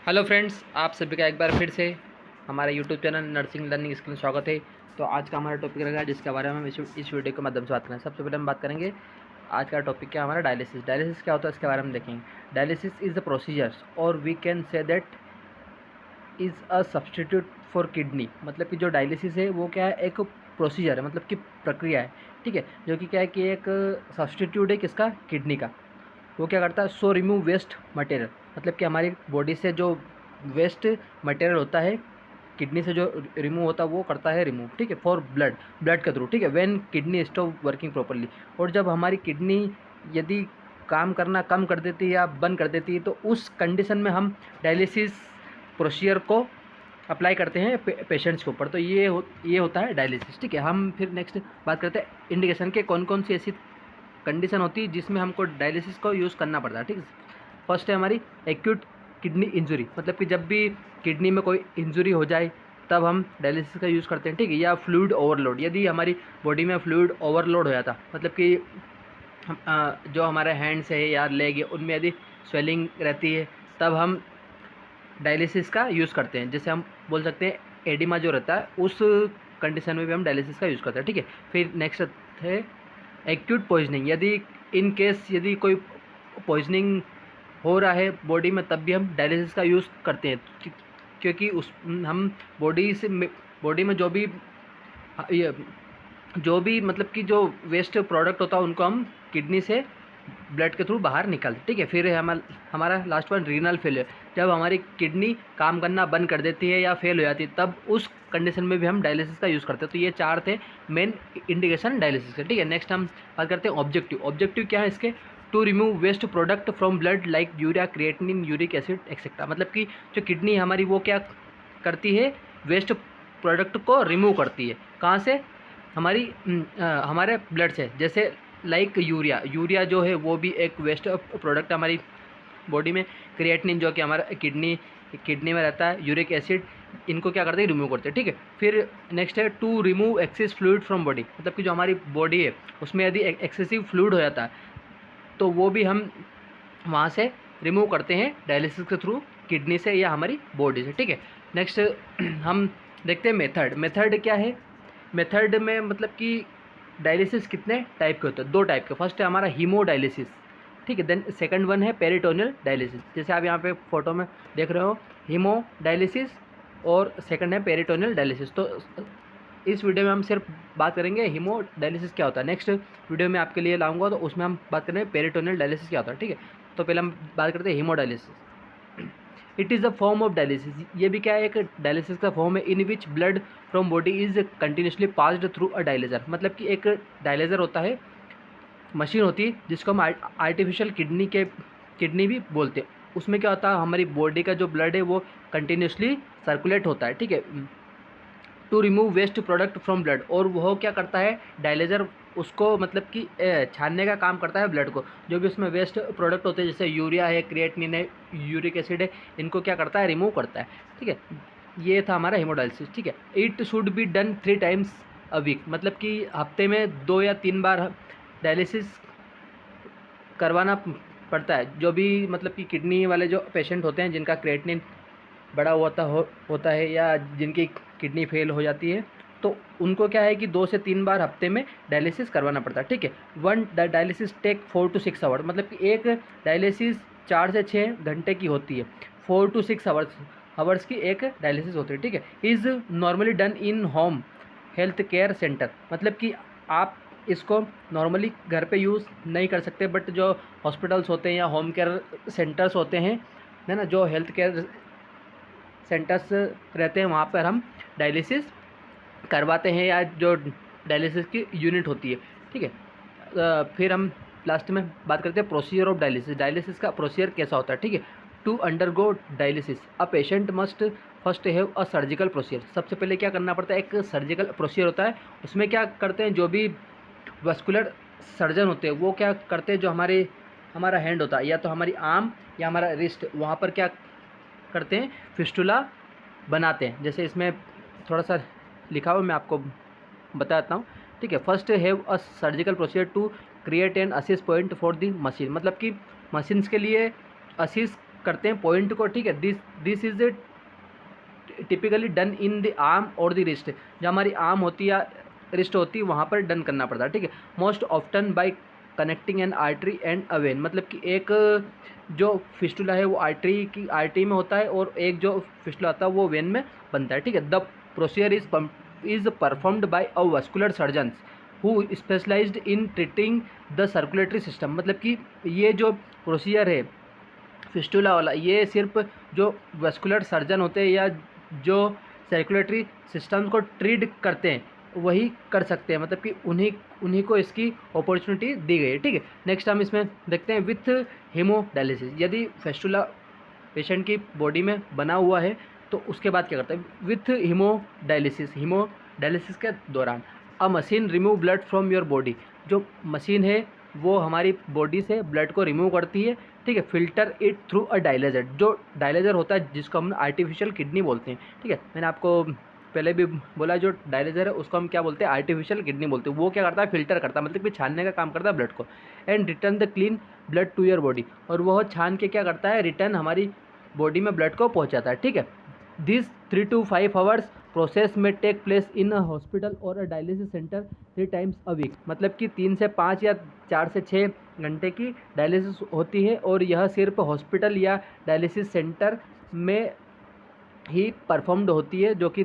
Hello friends, आप सभी का एक बार फिर से हमारे YouTube channel nursing learning skill में स्वागत है। तो आज का हमारा टॉपिक रहेगा जिसके बारे में हम इस वीडियो के माध्यम से बात करें। सबसे पहले हम बात करेंगे आज का टॉपिक क्या हमारा डायलिसिस। डायलिसिस क्या होता है इसके बारे में देखेंगे। डायलिसिस इज़ द प्रोसीजर्स और we can say that is a substitute for kidney. मतलब कि जो डायलिसिस है वो क्या है, एक प्रोसीजर है, मतलब कि प्रक्रिया है, ठीक है, जो कि क्या है कि एक सब्सटीट्यूट है किसका, किडनी का। वो क्या करता है, सो रिमूव वेस्ट मटेरियल, मतलब कि हमारी बॉडी से जो वेस्ट मटेरियल होता है, किडनी से जो रिमूव होता है वो करता है रिमूव, ठीक है, फॉर ब्लड के थ्रू, ठीक है, when kidney stop working properly. और जब हमारी किडनी यदि काम करना कम कर देती है या बंद कर देती है तो उस कंडीशन में हम डायलिसिस प्रोसीजर को अप्लाई करते हैं पेशेंट्स के ऊपर। तो ये होता है डायलिसिस, ठीक है। हम फिर नेक्स्ट बात करते हैं इंडिकेशन के, कौन कौन सी ऐसी कंडीशन होती है जिसमें हमको डायलिसिस को यूज़ करना पड़ता है, ठीक है। फर्स्ट है हमारी एक्यूट किडनी इंजरी, मतलब कि जब भी किडनी में कोई इंजरी हो जाए तब हम डायलिसिस का यूज़ करते हैं, ठीक है। या फ्लूइड ओवरलोड, यदि हमारी बॉडी में फ्लूइड ओवरलोड हो जाता, मतलब कि जो हमारे हैंड्स है या लेग है उनमें यदि स्वेलिंग रहती है तब हम डायलिसिस का यूज़ करते हैं। जैसे हम बोल सकते हैं एडिमा जो रहता है उस कंडीशन में भी हम डायलिसिस का यूज़ करते हैं, ठीक है। फिर नेक्स्ट है एक्यूट पॉइजनिंग, यदि इन केस यदि कोई पॉइजनिंग हो रहा है बॉडी में तब भी हम डायलिसिस का यूज़ करते हैं, क्योंकि उस हम बॉडी में ये जो भी मतलब कि जो वेस्ट प्रोडक्ट होता है उनको हम किडनी से ब्लड के थ्रू बाहर निकालते, ठीक है। फिर है हमारा लास्ट वन रीनल फेलियर, जब हमारी किडनी काम करना बंद कर देती है या फेल हो जाती है तब उस कंडीशन में भी हम डायलिसिस का यूज़ करते हैं। तो ये चार थे मेन इंडिकेशन डायलिसिस के, ठीक है। नेक्स्ट हम बात करते हैं ऑब्जेक्टिव। ऑब्जेक्टिव क्या है इसके, to remove waste product from blood like urea, creatinine, uric acid etcetera. मतलब कि जो किडनी हमारी वो क्या करती है, वेस्ट प्रोडक्ट को रिमूव करती है। कहाँ से, हमारे ब्लड से। जैसे लाइक यूरिया जो है वो भी एक वेस्ट प्रोडक्ट हमारी बॉडी में। क्रिएटिनिन जो कि हमारा किडनी में रहता है। यूरिक एसिड, इनको क्या करते हैं, रिमूव करते हैं, ठीक है। फिर नेक्स्ट है to remove excess fluid from body, मतलब कि जो हमारी बॉडी है उसमें यदि एक्सेसिव फ्लूइड हो जाता है तो वो भी हम वहाँ से रिमूव करते हैं डायलिसिस के थ्रू, किडनी से या हमारी बॉडी से, ठीक है। नेक्स्ट हम देखते हैं मेथड क्या है। मेथड में मतलब कि डायलिसिस कितने टाइप के होते हैं, दो टाइप के। फर्स्ट है हमारा हीमोडायलिसिस, ठीक है। देन सेकंड वन है पेरिटोनियल डायलिसिस, जैसे आप यहाँ पे फोटो में देख रहे हो, हीमोडायलिसिस और सेकंड है पेरिटोनियल डायलिसिस। तो इस वीडियो में हम सिर्फ बात करेंगे हीमोडायलिसिस क्या होता है। नेक्स्ट वीडियो में आपके लिए लाऊंगा तो उसमें हम बात करेंगे पेरिटोनियल डायलिसिस क्या होता है, ठीक है। तो पहले हम बात करते हैं haemodialysis. It is a form of dialysis, ये भी क्या है, एक डायलिसिस का फॉर्म है। In which blood from body is continuously passed through a dialyser, मतलब कि एक डायलिजर होता है, मशीन होती है जिसको हम आर्टिफिशियल किडनी भी बोलते हैं। उसमें क्या होता है, हमारी बॉडी का जो ब्लड है वो कंटिन्यूसली सर्कुलेट होता है, ठीक है, to remove waste product from blood. और वो क्या करता है डायलिजर, उसको मतलब कि छानने का काम करता है ब्लड को, जो भी उसमें वेस्ट प्रोडक्ट होते हैं जैसे यूरिया है, क्रिएटिनिन है, यूरिक एसिड है, इनको क्या करता है, रिमूव करता है, ठीक है। ये था हमारा हेमोडायलिसिस, ठीक है। It should be done 3 times a week, मतलब कि हफ्ते में 2 या 3 बार डायलिसिस करवाना पड़ता है। जो भी मतलब कि किडनी वाले जो पेशेंट होते हैं जिनका क्रिएटिनिन बड़ा होता है या जिनकी किडनी फेल हो जाती है तो उनको क्या है कि 2 से 3 बार हफ्ते में डायलिसिस करवाना पड़ता है, ठीक है। One dialysis take 4 to 6 hour, मतलब कि एक डायलिसिस 4 से 6 घंटे की होती है। 4 to 6 आवर्स की एक डायलिसिस होती है, ठीक है। Is normally done in home health care centre, मतलब कि आप इसको नॉर्मली घर पे यूज़ नहीं कर सकते, बट जो हॉस्पिटल्स होते हैं या होम केयर सेंटर्स होते हैं, है ना, जो हेल्थ केयर सेंटर्स रहते हैं वहाँ पर हम डायलिसिस करवाते हैं, या जो डायलिसिस की यूनिट होती है, ठीक है। फिर हम लास्ट में बात करते हैं प्रोसीजर ऑफ डायलिसिस। डायलिसिस का प्रोसीजर कैसा होता है, ठीक है। To undergo dialysis a patient must first have a surgical procedure, सबसे पहले क्या करना पड़ता है, एक सर्जिकल प्रोसीजर होता है। उसमें क्या करते हैं, जो भी वस्कुलर सर्जन होते हैं वो क्या करते हैं, जो हमारा हैंड होता है या तो हमारी आर्म या हमारा रिस्ट, वहाँ पर क्या करते हैं, फिस्टुला बनाते हैं। जैसे इसमें थोड़ा सा लिखा हुआ मैं आपको बताता हूँ, ठीक है। First have a surgical procedure to create an access point for the machine, मतलब कि मशीन्स के लिए असिस करते हैं पॉइंट को, ठीक है। This is typically done in the arm और द रिस्ट, जो हमारी आर्म होती है या रिस्ट होती है वहाँ पर डन करना पड़ता है, ठीक है। Most often bye connecting N artery and a when, मतलब कि एक जो फिस्टुला है वो आर्टरी में होता है और एक जो फिस्टुला होता है वो वेन में बनता है, ठीक है। The procedure is performed by a vascular surgeons who specialized in treating the circulatory system, मतलब कि ये जो प्रोसीजर है फिस्टुला वाला, ये सिर्फ जो वस्कुलर सर्जन होते हैं या जो सर्कुलेटरी सिस्टम को ट्रीट करते हैं वही कर सकते हैं, मतलब कि उन्हीं को इसकी अपॉर्चुनिटी दी गई है, ठीक है। नेक्स्ट हम इसमें देखते हैं विथ हीमोडायलिसिस, यदि फिस्टुला पेशेंट की बॉडी में बना हुआ है तो उसके बाद क्या करता है विथ हीमोडायलिसिस के दौरान अ machine remove blood from your body, जो मशीन है वो हमारी बॉडी से ब्लड को रिमूव करती है, ठीक है। Filter it through a dialyser, जो डायलेजर होता है जिसको हम आर्टिफिशियल किडनी बोलते हैं, ठीक है। मैंने आपको पहले भी बोला जो डायलेजर है उसको हम क्या बोलते हैं, आर्टिफिशियल किडनी बोलते हैं। वो क्या करता है, फिल्टर करता है, मतलब कि छानने का काम करता है ब्लड को, and return the clean blood to your body, और वह छान के क्या करता है, रिटर्न हमारी बॉडी में ब्लड को पहुंचाता है, ठीक है। दिस 3 to 5 आवर्स प्रोसेस में take place in a hospital और a dialysis centre 3 times a week, मतलब कि 3 से 5 या 4 से 6 घंटे की डायलिसिस होती है और यह सिर्फ हॉस्पिटल या डायलिसिस सेंटर में ही परफॉर्म्ड होती है, जो कि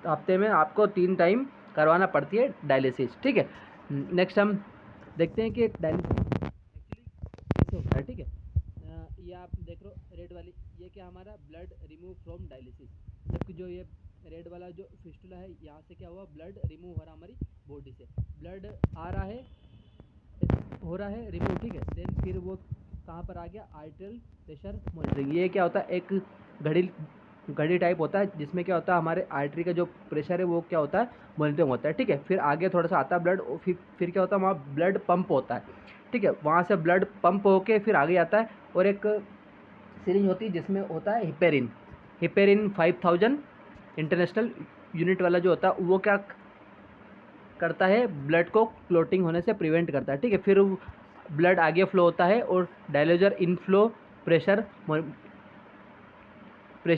हफ्ते में आपको 3 टाइम करवाना पड़ती है डायलिसिस, ठीक है। नेक्स्ट हम देखते हैं कि डायलिसिस एक्चुअली कैसे होता है, ठीक है। ये आप देख लो रेड वाली, ये क्या हमारा ब्लड रिमूव फ्रॉम डायलिसिस, जबकि जो ये रेड वाला जो फिस्टुला है यहाँ से क्या हुआ, ब्लड रिमूव हो रहा हमारी बॉडी से, ब्लड आ रहा है हो रहा है रिमूव, ठीक है। देन फिर वो कहाँ पर आ गया, आर्टेरियल प्रेशर मॉनिटरिंग, ये क्या होता है, एक घड़ी टाइप होता है जिसमें क्या होता है हमारे आर्टरी का जो प्रेशर है वो क्या होता है, मॉनिटरिंग होता है, ठीक है। फिर आगे थोड़ा सा आता है ब्लड, फिर क्या होता है वहाँ ब्लड पंप होता है, ठीक है। वहाँ से ब्लड पंप होके फिर आगे आता है और एक सिरिंज होती है जिसमें होता है हिपेरिन 5000 इंटरनेशनल यूनिट वाला जो होता है वो क्या करता है, ब्लड को क्लोटिंग होने से प्रिवेंट करता है, ठीक है। फिर ब्लड आगे फ्लो होता है और डायलिजर इनफ्लो प्रेशर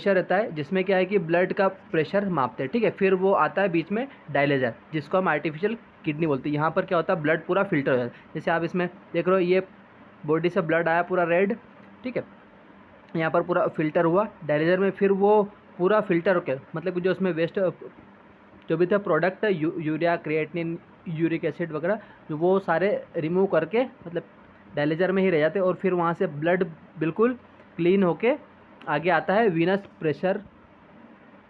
रहता है जिसमें क्या है कि ब्लड का प्रेशर मापते हैं, ठीक है। फिर वो आता है बीच में डायलिजर जिसको हम आर्टिफिशियल किडनी बोलते हैं। यहाँ पर क्या होता है, ब्लड पूरा फिल्टर हो जाता है, जैसे आप इसमें देख रहे हो ये बॉडी से ब्लड आया पूरा रेड, ठीक है। यहाँ पर पूरा फिल्टर हुआ डायलिजर में, फिर वो पूरा फिल्टर होकर मतलब जो उसमें वेस्ट जो भी था product urea creatinine uric acid वगैरह जो वो सारे रिमूव करके मतलब डायलिजर में ही रह जाते हैं और फिर वहाँ से ब्लड बिल्कुल क्लीन होके आगे आता है वीनस प्रेशर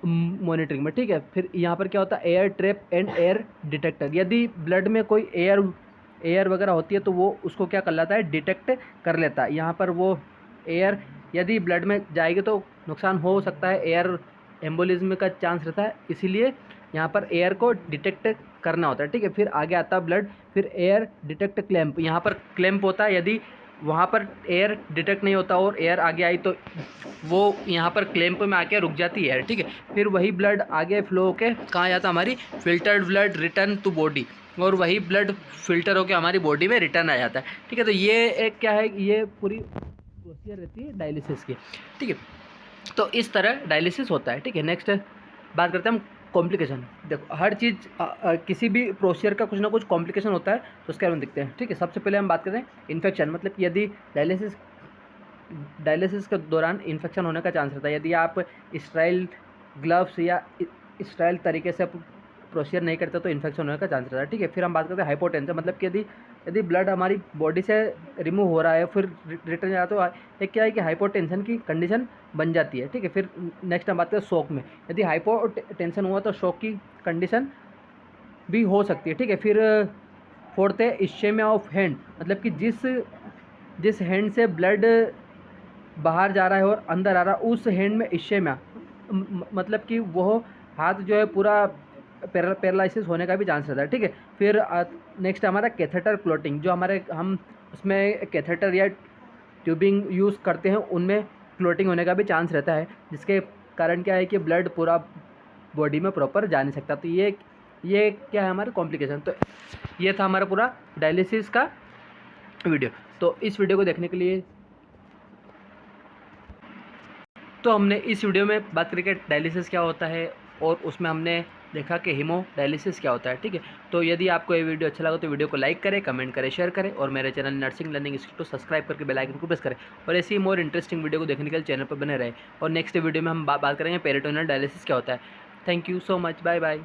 मॉनिटरिंग में, ठीक है। फिर यहाँ पर क्या होता है, air trap and air detector, यदि ब्लड में कोई एयर वगैरह होती है तो वो उसको क्या कर लेता है, डिटेक्ट कर लेता है। यहाँ पर वो एयर यदि ब्लड में जाएगी तो नुकसान हो सकता है, एयर एम्बोलिज्म का चांस रहता है, इसीलिए यहाँ पर एयर को डिटेक्ट करना होता है, ठीक है। फिर आगे आता है ब्लड, फिर एयर डिटेक्ट क्लैंप, यहाँ पर क्लैंप होता है, यदि वहाँ पर एयर डिटेक्ट नहीं होता और एयर आगे आई तो वो यहाँ पर क्लैंप में आके रुक जाती है एयर, ठीक है। फिर वही ब्लड आगे फ्लो होके कहाँ जाता है, हमारी filtered blood return to body, और वही ब्लड फिल्टर होके हमारी बॉडी में रिटर्न आ जाता है, ठीक है। तो ये एक क्या है, ये पूरी प्रोसीजर रहती है डायलिसिस की, ठीक है। तो इस तरह डायलिसिस होता है, ठीक है। नेक्स्ट बात करते हैं हम कॉम्प्लिकेशन। देखो हर चीज़ किसी भी प्रोसीजर का कुछ ना कुछ कॉम्प्लिकेशन होता है तो उसके बारे में देखते हैं, ठीक है। सबसे पहले हम बात करते हैं इन्फेक्शन, मतलब यदि डायलिसिस के दौरान इन्फेक्शन होने का चांस रहता है, यदि आप स्टेराइल ग्लव्स या स्टेराइल तरीके से प्रोसीजर नहीं करते तो इन्फेक्शन होने का चांस रहता है, ठीक है। फिर हम बात करते हैं हाइपोटेंशन, मतलब कि यदि ब्लड हमारी बॉडी से रिमूव हो रहा है फिर रिटर्न जा रहा है तो एक क्या है कि हाइपोटेंशन की कंडीशन बन जाती है, ठीक है। फिर नेक्स्ट हम बात करते हैं शॉक में, यदि हाइपोटेंशन हुआ तो शॉक की कंडीशन भी हो सकती है, ठीक है। फिर फोर्थ है इश्चेमिया ऑफ हैंड, मतलब कि जिस हैंड से ब्लड बाहर जा रहा है और अंदर आ रहा है उस हैंड में इश्चेमिया मतलब कि वो हाथ जो है पूरा पैरालिसिस होने का भी चांस रहता है, ठीक है। फिर नेक्स्ट हमारा कैथेटर क्लोटिंग, जो हम उसमें कैथेटर या ट्यूबिंग यूज़ करते हैं उनमें क्लोटिंग होने का भी चांस रहता है, जिसके कारण क्या है कि ब्लड पूरा बॉडी में प्रॉपर जा नहीं सकता। तो ये क्या है हमारा कॉम्प्लिकेशन। तो ये था हमारा पूरा डायलिसिस का वीडियो। तो इस वीडियो को देखने के लिए तो हमने इस वीडियो में बात करेंगे डायलिसिस क्या होता है और उसमें हमने देखा कि हीमोडायलिसिस क्या होता है। ठीक है, तो यदि आपको ये वीडियो अच्छा लगा तो वीडियो को लाइक करें, कमेंट करें, शेयर करें और मेरे चैनल नर्सिंग लर्निंग इंस्टीट्यूट को सब्सक्राइब करके बेल आइकन को प्रेस करें और ऐसी ही मोर इंटरेस्टिंग वीडियो को देखने के लिए चैनल पर बने रहे। और नेक्स्ट वीडियो में हम बात करेंगे पेरिटोनियल डायलिसिस क्या होता है। Thank you so much, bye bye.